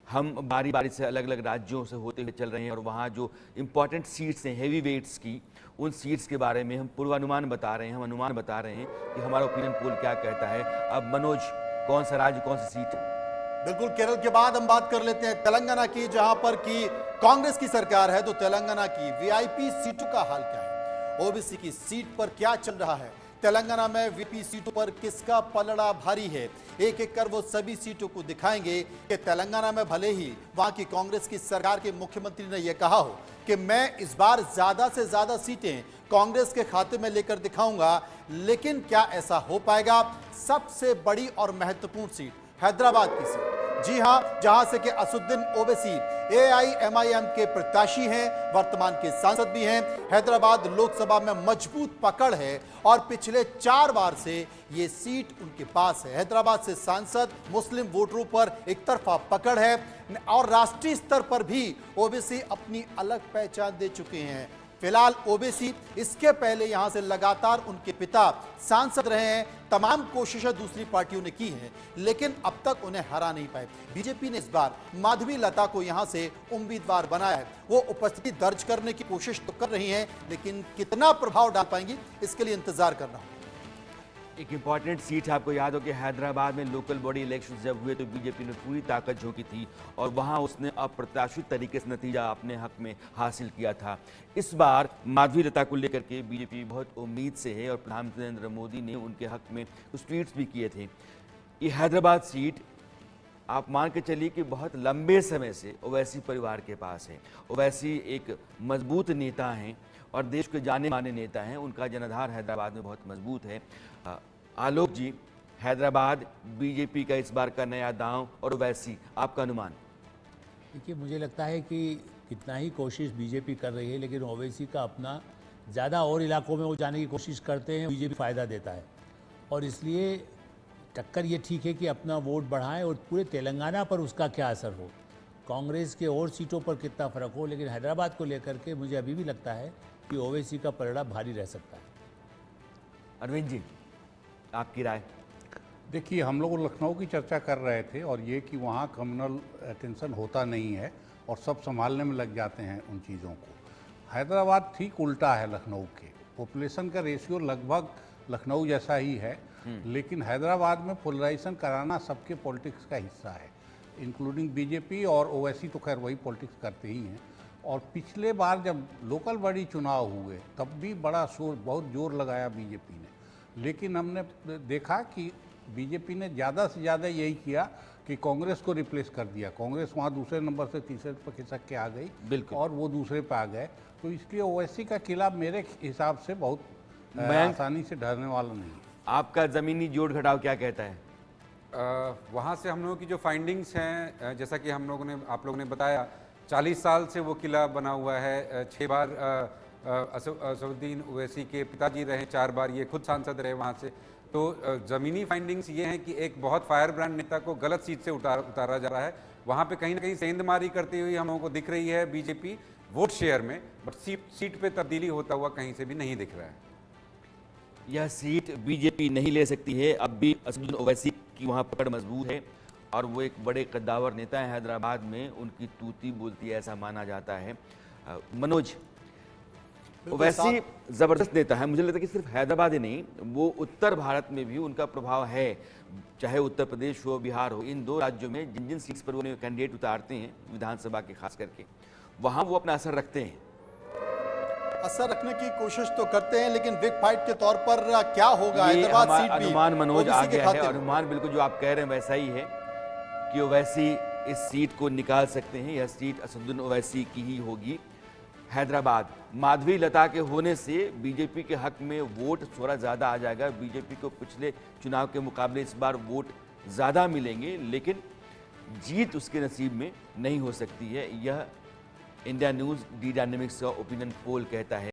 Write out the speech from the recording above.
हम बारी बारी से अलग अलग राज्यों से होते हुए चल रहे हैं और वहाँ जो इम्पोर्टेंट सीट्स हैं हेवी वेट्स की, उन सीट्स के बारे में हम पूर्वानुमान बता रहे हैं, हम अनुमान बता रहे हैं कि हमारा ओपिनियन पोल क्या कहता है। अब मनोज, कौन सा राज्य, कौन सी सीट? बिल्कुल, केरल के बाद हम बात कर लेते हैं तेलंगाना की, जहां पर की कांग्रेस की सरकार है। तो तेलंगाना की वीआईपी सीटों का हाल क्या है? ओबीसी की सीट पर क्या चल रहा है? तेलंगाना में वीपी सीटों पर किसका पलड़ा भारी है? एक एक कर वो सभी सीटों को दिखाएंगे कि तेलंगाना में भले ही वहां की कांग्रेस की सरकार के मुख्यमंत्री ने यह कहा हो कि मैं इस बार ज्यादा से ज्यादा सीटें कांग्रेस के खाते में लेकर दिखाऊंगा, लेकिन क्या ऐसा हो पाएगा? सबसे बड़ी और महत्वपूर्ण सीट हैदराबाद की सीट, जी हां, जहां से कि असदुद्दीन ओवैसी एआईएमआईएम के प्रत्याशी हैं, वर्तमान के सांसद भी हैं। हैदराबाद लोकसभा में मजबूत पकड़ है और पिछले 4 बार से ये सीट उनके पास है। हैदराबाद से सांसद, मुस्लिम वोटरों पर एक तरफा पकड़ है और राष्ट्रीय स्तर पर भी ओवैसी अपनी अलग पहचान दे चुके हैं। फिलहाल ओबीसी, इसके पहले यहां से लगातार उनके पिता सांसद रहे हैं। तमाम कोशिशें दूसरी पार्टियों ने की हैं, लेकिन अब तक उन्हें हरा नहीं पाए। बीजेपी ने इस बार माधवी लता को यहां से उम्मीदवार बनाया है। वो उपस्थिति दर्ज करने की कोशिश तो कर रही हैं, लेकिन कितना प्रभाव डाल पाएंगी, इसके लिए इंतजार करना होगा। एक इम्पॉर्टेंट सीट है, आपको याद हो कि हैदराबाद में लोकल बॉडी इलेक्शन जब हुए तो बीजेपी ने पूरी ताकत झोंकी थी और वहां उसने अप्रत्याशित तरीके से नतीजा अपने हक में हासिल किया था। इस बार माधवी लता को लेकर के बीजेपी बहुत उम्मीद से है और प्रधानमंत्री नरेंद्र मोदी ने उनके हक में कुछ ट्वीट्स भी किए थे। ये हैदराबाद सीट आप मान के चलिए कि बहुत लंबे समय से ओवैसी परिवार के पास है। ओवैसी एक मजबूत नेता हैं और देश के जाने माने नेता हैं, उनका जनाधार हैदराबाद में बहुत मजबूत है। आलोक जी, हैदराबाद बीजेपी का इस बार का नया दांव और ओवैसी, आपका अनुमान? देखिए, मुझे लगता है कि कितना ही कोशिश बीजेपी कर रही है, लेकिन ओवैसी का अपना ज़्यादा और इलाकों में वो जाने की कोशिश करते हैं, बीजेपी फ़ायदा देता है और इसलिए टक्कर ये ठीक है कि अपना वोट बढ़ाएं और पूरे तेलंगाना पर उसका क्या असर हो, कांग्रेस के और सीटों पर कितना फ़र्क हो। लेकिन हैदराबाद को लेकर के मुझे अभी भी लगता है कि ओवैसी का पलड़ा भारी रह सकता है। अरविंद जी, आपकी राय? देखिए, हम लोग लखनऊ की चर्चा कर रहे थे और ये कि वहाँ कम्युनल अटेंशन होता नहीं है और सब संभालने में लग जाते हैं उन चीज़ों को। हैदराबाद ठीक उल्टा है लखनऊ के। पॉपुलेशन का रेशियो लगभग लखनऊ जैसा ही है, लेकिन हैदराबाद में पोलराइजेशन कराना सबके पॉलिटिक्स का हिस्सा है, इंक्लूडिंग बीजेपी। और ओवैसी तो खैर वही पॉलिटिक्स करते ही हैं। और पिछले बार जब लोकल बॉडी चुनाव हुए तब भी बड़ा शोर, बहुत जोर लगाया बीजेपी ने, लेकिन हमने देखा कि बीजेपी ने ज़्यादा से ज़्यादा यही किया कि कांग्रेस को रिप्लेस कर दिया। कांग्रेस वहाँ दूसरे नंबर से तीसरे पर खिसक के आ गई और वो दूसरे पे आ गए। तो इसलिए ओवैसी का किला मेरे हिसाब से बहुत आसानी से ढहने वाला नहीं। आपका ज़मीनी जोड़ घटाव क्या कहता है? वहाँ से हम लोगों की जो फाइंडिंग्स हैं, जैसा कि हम लोगों ने, आप लोगों ने बताया, 40 साल से वो किला बना हुआ है। 6 बार असदुद्दीन ओवैसी के पिताजी रहे, 4 बार ये खुद सांसद रहे वहाँ से। तो ज़मीनी फाइंडिंग्स ये हैं कि एक बहुत फायर ब्रांड नेता को गलत सीट से उतारा जा रहा है। वहाँ पे कहीं ना कहीं सेंधमारी करती हुई हम लोगों को दिख रही है बीजेपी वोट शेयर में, बट सीट पे तब्दीली होता हुआ कहीं से भी नहीं दिख रहा है। यह सीट बीजेपी नहीं ले सकती है। अब भी असदुद्दीन ओवैसी की वहाँ पकड़ मजबूत है और वो एक बड़े कद्दावर नेता हैं हैदराबाद में, उनकी तूती बोलती है ऐसा माना जाता है। मनोज, ओवैसी जबरदस्त नेता है। मुझे लगता है कि सिर्फ हैदराबाद ही नहीं, वो उत्तर भारत में भी उनका प्रभाव है, चाहे उत्तर प्रदेश हो, बिहार हो। इन 2 राज्यों में जिन जिन सीट्स पर वो कैंडिडेट उतारते हैं विधानसभा के, खास करके वहाँ वो अपना असर रखते हैं। असर रखने की कोशिश तो करते हैं, लेकिन बिग फाइट के तौर पर क्या होगा? हैदराबाद सीट भी अनुमान मनोज आ गया है। अनुमान बिल्कुल जो आप कह रहे हैं वैसा ही है कि ओवैसी इस सीट को निकाल सकते हैं। यह सीट असदुद्दीन ओवैसी की ही होगी। हैदराबाद, माधवी लता के होने से बीजेपी के हक में वोट थोड़ा ज़्यादा आ जाएगा। बीजेपी को पिछले चुनाव के मुकाबले इस बार वोट ज़्यादा मिलेंगे, लेकिन जीत उसके नसीब में नहीं हो सकती है। यह इंडिया न्यूज़ डी डायनेमिक्स का ओपिनियन पोल कहता है।